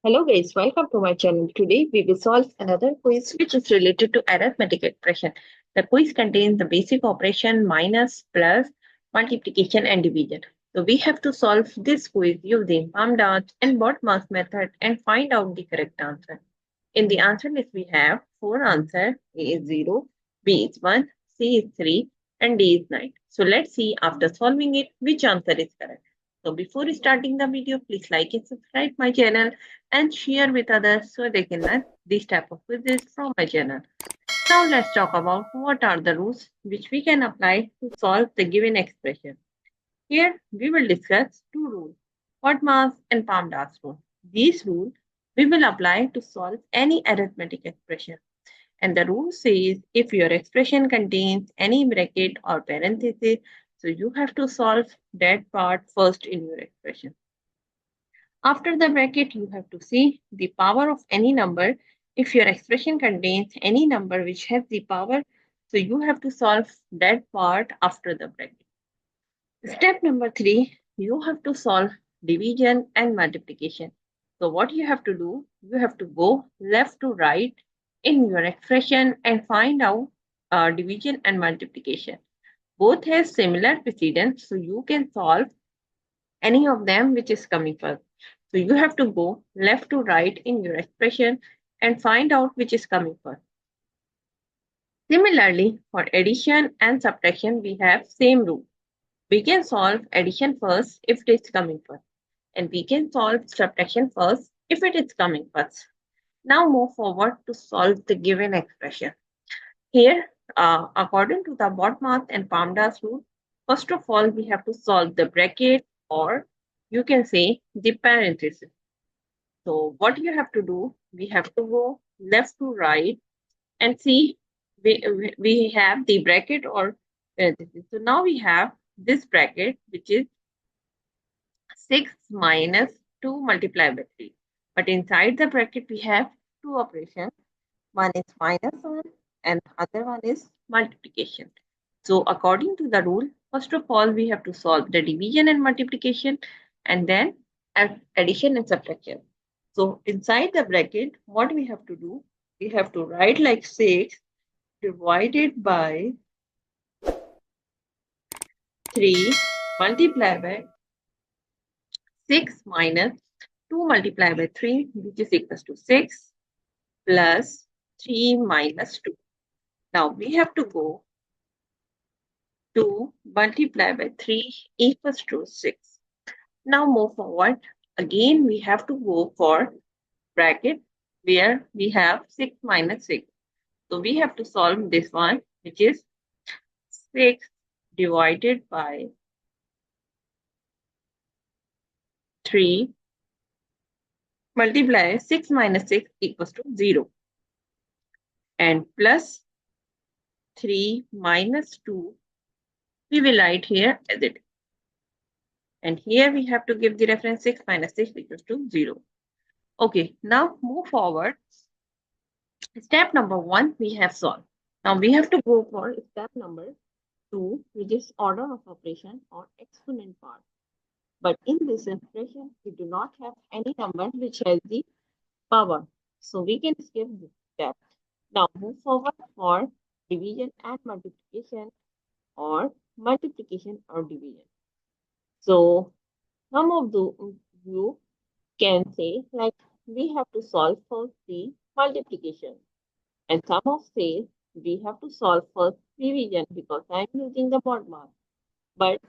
Hello guys, welcome to my channel. Today we will solve another quiz which is related to arithmetic expression. The quiz contains the basic operation minus, plus, multiplication and division. So we have to solve this quiz using PAMDAS and BODMAS method and find out the correct answer. In the answer list we have four answers. A is 0, B is 1, C is 3 and D is 9. So let's see after solving it which answer is correct. So before starting the video, please like and subscribe my channel and share with others so they can learn this type of quizzes from my channel. Now let's talk about what are the rules which we can apply to solve the given expression. Here we will discuss two rules, BODMAS and PAMDAS rule. These rules we will apply to solve any arithmetic expression. And the rule says if your expression contains any bracket or parenthesis, so you have to solve that part first in your expression. After the bracket, you have to see the power of any number. If your expression contains any number which has the power, so you have to solve that part after the bracket. Step number 3, you have to solve division and multiplication. So what you have to do, you have to go left to right in your expression and find out division and multiplication. Both have similar precedence, so you can solve any of them which is coming first. So you have to go left to right in your expression and find out which is coming first. Similarly, for addition and subtraction, we have same rule. We can solve addition first if it is coming first, and we can solve subtraction first if it is coming first. Now move forward to solve the given expression. Here, according to the BODMAS and PAMDAS rule, first of all, we have to solve the bracket or you can say the parenthesis. So what you have to do, we have to go left to right and see we have the bracket or parenthesis. So now we have this bracket which is 6 minus 2 multiplied by 3. But inside the bracket we have two operations. One is minus 1 and other one is multiplication. So according to the rule, first of all we have to solve the division and multiplication and then addition and subtraction. So inside the bracket, what we have to do, we have to write like 6 divided by 3 multiplied by 6 minus 2 multiplied by 3, which is equals to 6 plus 3 minus 2. Now we have to go 2 multiplied by 3 equals to 6. Now move forward. Again, we have to go for bracket where we have 6 minus 6. So we have to solve this one, which is 6 divided by 3 multiply 6 minus 6 equals to 0. And plus 3 minus 2, we will write here as it is. And here we have to give the reference 6 minus 6 equals to 0. Okay, now move forward. Step number 1 we have solved. Now we have to go for step number 2, which is order of operation or exponent part. But in this expression, we do not have any number which has the power. So we can skip this step. Now move forward for division and multiplication or multiplication or division. So some of you can say like we have to solve first the multiplication and some of say we have to solve first division because I'm using the BODMAS. But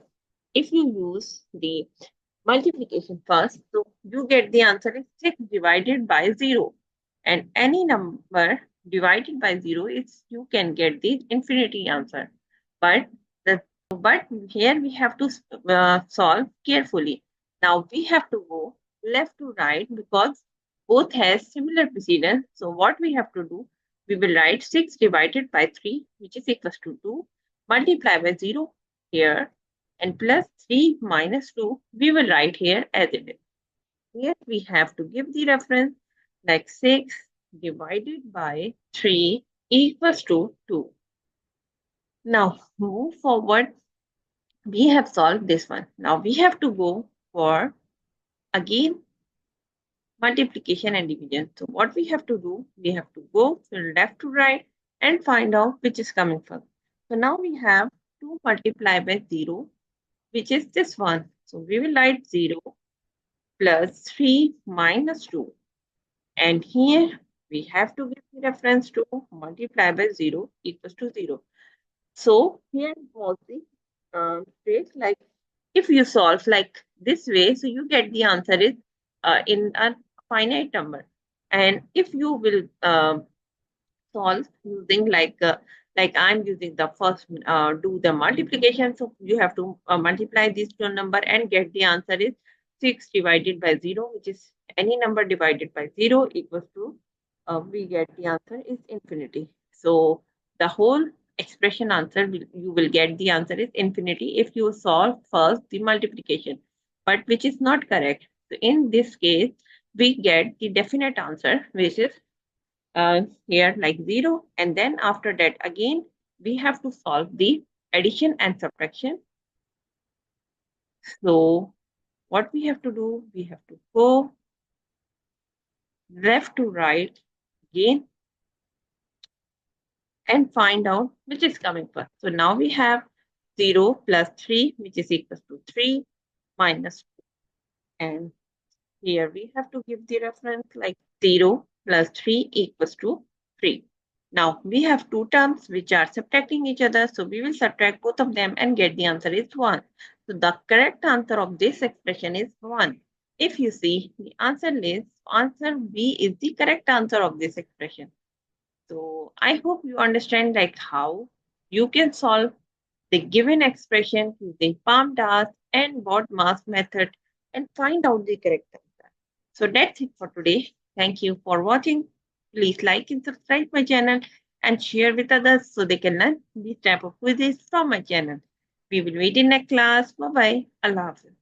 if you use the multiplication first, so you get the answer is 6 divided by 0. And any number divided by 0 is you can get the infinity answer. But here we have to solve carefully. Now we have to go left to right because both has similar precedence. So what we have to do, we will write 6 divided by 3, which is equals to 2, multiply by 0 here, and plus 3 minus 2, we will write here as it is. Here we have to give the reference like 6 divided by 3 equals to 2. Now move forward. We have solved this one. Now we have to go for again multiplication and division. So what we have to do, we have to go from left to right and find out which is coming first. So now we have 2 multiplied by 0, which is this one. So we will write 0 plus 3 minus 2. And here we have to give the reference to multiply by 0 equals to 0. So here was the state, like if you solve like this way, so you get the answer is in a finite number. And if you will solve using like I'm using the first do the multiplication, so you have to multiply these two number and get the answer is 6 divided by 0, which is any number divided by 0 equals to we get the answer is infinity. So the whole expression answer you will get the answer is infinity if you solve first the multiplication, but which is not correct. So in this case we get the definite answer, which is here like 0, and then after that again we have to solve the addition and subtraction. So what we have to do, we have to go left to right again and find out which is coming first. So now we have 0 plus 3, which is equals to 3 minus 2. And here we have to give the reference like 0 plus 3 equals to 3. Now we have two terms which are subtracting each other. So we will subtract both of them and get the answer is 1. So the correct answer of this expression is 1. If you see the answer list, answer B is the correct answer of this expression. So I hope you understand like how you can solve the given expression using PAMDAS and BODMAS method and find out the correct answer. So that's it for today. Thank you for watching. Please like and subscribe my channel and share with others so they can learn these type of quizzes from my channel. We will meet in next class. Bye bye. Allah Hafiz.